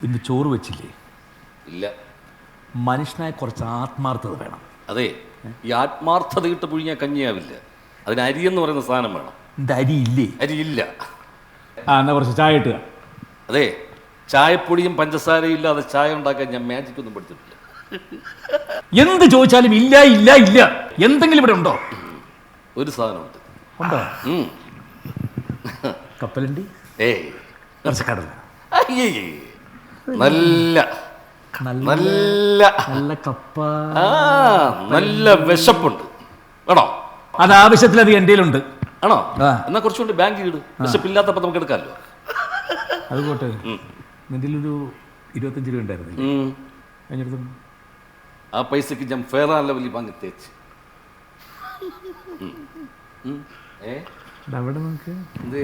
ഇന്ന് ചോറ് വെച്ചില്ലേ? ഇല്ല. മനുഷ്യനായ കുറച്ച് ആത്മാർത്ഥത വേണം. അതെ, ഈ ആത്മാർത്ഥത ഇട്ട് പുഴുങ്ങിയ കഞ്ഞിയാവില്ല. അതിന് അരി എന്ന് പറയുന്ന സാധനം വേണം. ഇത് അരി ഇല്ലേ? അരിയില്ല. എന്നാ കുറച്ച് ചായ ഇട്ടുക. അതെ, ചായപ്പൊടിയും പഞ്ചസാരയും ഇല്ലാതെ ചായ ഉണ്ടാക്കാൻ ഞാൻ മാജിക് ഒന്നും പഠിച്ചിട്ടില്ല. എന്ത് ചോദിച്ചാലും ഇല്ല ഇല്ല ഇല്ല. എന്തെങ്കിലും ഇവിടെ ഉണ്ടോ? ഒരു സാധനമുണ്ട്. ഉണ്ടോ? കപ്പലണ്ടി? കുറച്ച് കടല. നല്ല നല്ല നല്ല കപ്പ. നല്ല വിശപ്പുണ്ട്. ആണോ? അത് ആവശ്യത്തിലധികം എൻ്റെ കയ്യിലുണ്ട്. ആണോ? എന്നാ കുറച്ചുകൊണ്ട് ബാങ്കിൽ ഇട്. വിശപ്പില്ലാത്തപ്പോൾ നമുക്ക് എടുക്കാമല്ലോ. അത് പോട്ടെ, നിന്റെ ഒരു 25 രൂപ ഉണ്ടായിരുന്നു. കഴിഞ്ഞിടത്തും ആ പൈസക്ക് ഞാൻ ഫെയർ ആൻഡ് ലവ്ലി വാങ്ങി തേച്ച്. അവിടെ നമുക്ക് എന്തേ